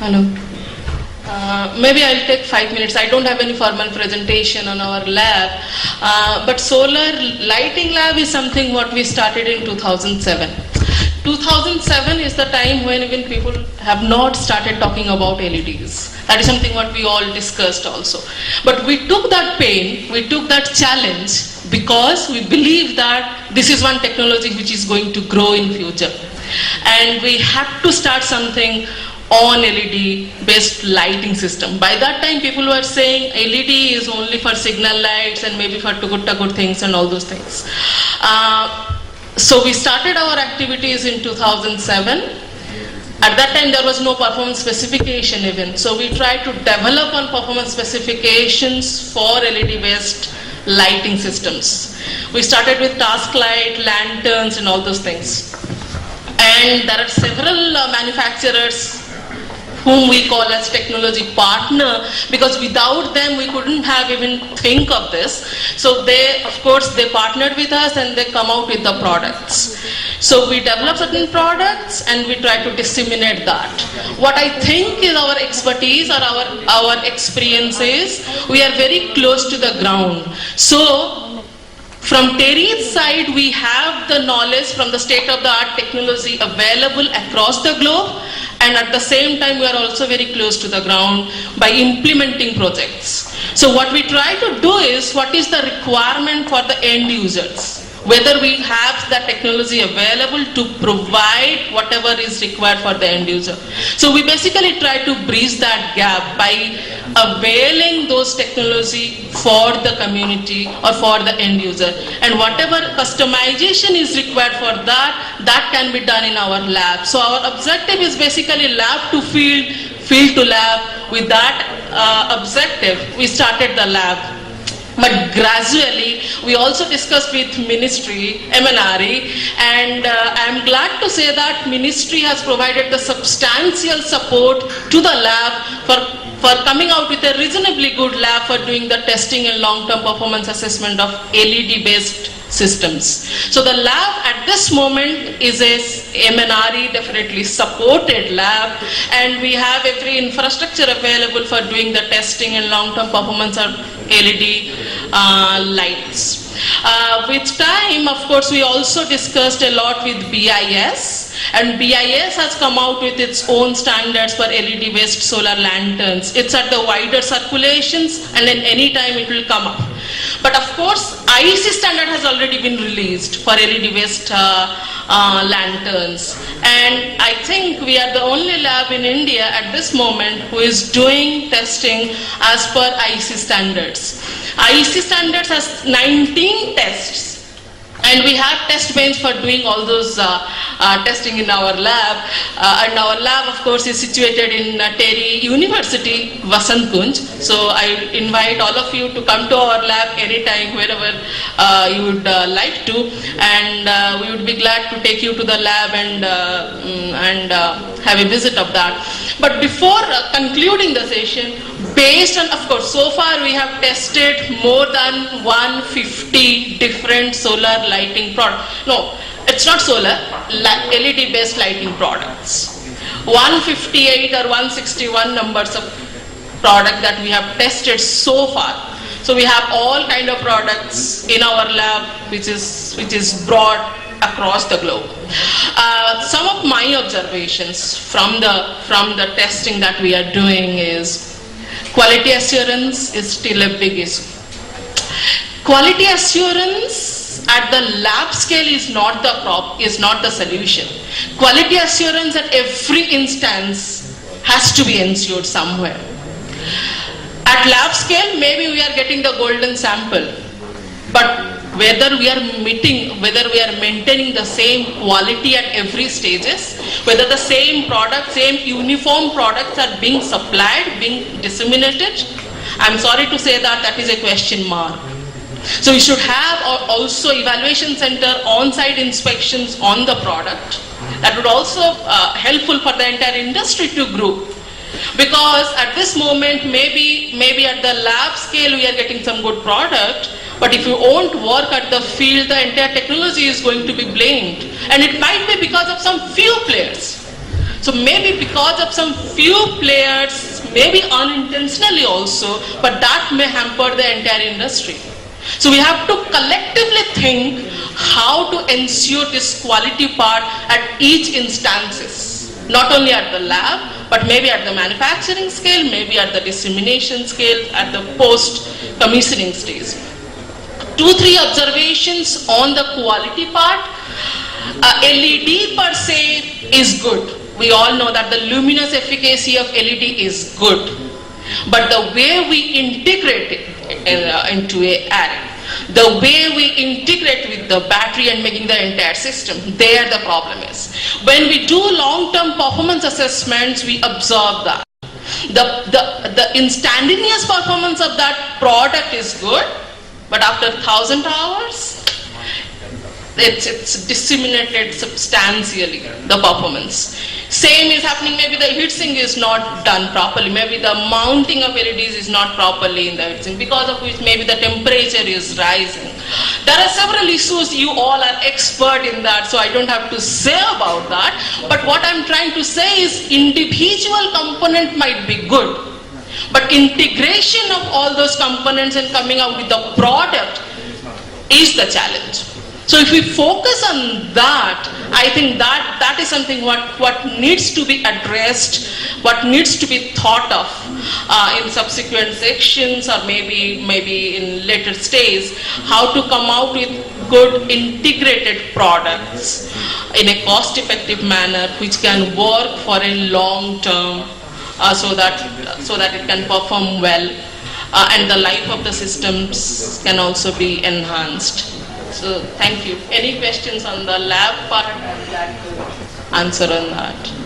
Hello. Maybe I'll take 5 minutes. I don't have any formal presentation on our lab, but solar lighting lab is something what we started in 2007. 2007 is the time when even people have not started talking about LEDs. That is something what we all discussed also. But we took that pain, we took that challenge because we believe that this is one technology which is going to grow in future. And we have to start something on LED based lighting system. By that time people were saying LED is only for signal lights and maybe for tukur things and all those things. So we started our activities in 2007. At that time there was no performance specification even. So we tried to develop on performance specifications for LED based lighting systems. We started with task light, lanterns and all those things. And there are several manufacturers whom we call as technology partner, because without them we couldn't have even think of this. So they, of course, they partnered with us and they come out with the products. So we develop certain products and we try to disseminate that. What I think is our expertise or our experience is we are very close to the ground. So from TERI's side, we have the knowledge from the state-of-the-art technology available across the globe, and at the same time we are also very close to the ground by implementing projects. So what we try to do is, what is the requirement for the end users? Whether we have that technology available to provide whatever is required for the end user. So we basically try to bridge that gap by availing those technology for the community or for the end user. And whatever customization is required for that, that can be done in our lab. So our objective is basically lab to field, field to lab. With that objective, we started the lab. But gradually, we also discussed with Ministry, MNRE, and I am glad to say that Ministry has provided the substantial support to the lab for coming out with a reasonably good lab for doing the testing and long-term performance assessment of LED-based systems. So the lab at this moment is a MNRE definitely supported lab, and we have every infrastructure available for doing the testing and long-term performance of LED lights. With time, of course, we also discussed a lot with BIS, and BIS has come out with its own standards for LED-based solar lanterns. It's at the wider circulations, and then any time it will come up. But of course, IEC standard has already been released for LED-based lanterns, and I think we are the only lab in India at this moment who is doing testing as per IEC standards. IEC standards has 19 tests, and we have test bench for doing all those testing in our lab. And our lab, of course, is situated in TERI University, Vasant Kunj. So I invite all of you to come to our lab anytime, wherever you would like to, and we would be glad to take you to the lab and have a visit of that. But before concluding the session, based on, of course, so far we have tested more than 150 different solar lighting products. No, it's not solar, LED based lighting products. 158 or 161 numbers of product that we have tested so far. So we have all kind of products in our lab which is broad across the globe. Some of my observations from the testing that we are doing is quality assurance is still a big issue. Quality assurance at the lab scale is not the solution. Quality assurance at every instance has to be ensured somewhere. At lab scale, maybe we are getting the golden sample, but whether we are maintaining the same quality at every stages, whether the same product, same uniform products are being supplied, being disseminated, I'm sorry to say that is a question mark. So we should have also evaluation center on-site inspections on the product. That would also helpful for the entire industry to grow. Because at this moment, maybe at the lab scale we are getting some good product, but if you won't work at the field, the entire technology is going to be blamed. And it might be because of some few players. So maybe because of some few players, maybe unintentionally also, but that may hamper the entire industry. So we have to collectively think how to ensure this quality part at each instances, not only at the lab, but maybe at the manufacturing scale, maybe at the dissemination scale, at the post-commissioning stage. 2-3 observations on the quality part. LED per se is good. We all know that the luminous efficacy of LED is good. But the way we integrate it into a array, the way we integrate with the battery and making the entire system, there the problem is. When we do long-term performance assessments, we observe that. The instantaneous performance of that product is good, but after 1,000 hours, it's disseminated substantially, the performance. Same is happening, maybe the heatsink is not done properly, maybe the mounting of LEDs is not properly in the heatsink, because of which maybe the temperature is rising. There are several issues, you all are expert in that, so I don't have to say about that. But what I'm trying to say is individual component might be good, but integration of all those components and coming out with the product is the challenge. So if we focus on that, I think that is something what needs to be addressed, what needs to be thought of in subsequent sections, or maybe in later stage, how to come out with good integrated products in a cost-effective manner, which can work for a long term, so that it can perform well, and the life of the systems can also be enhanced. So thank you. Any questions on the lab part? I'm glad to answer on that.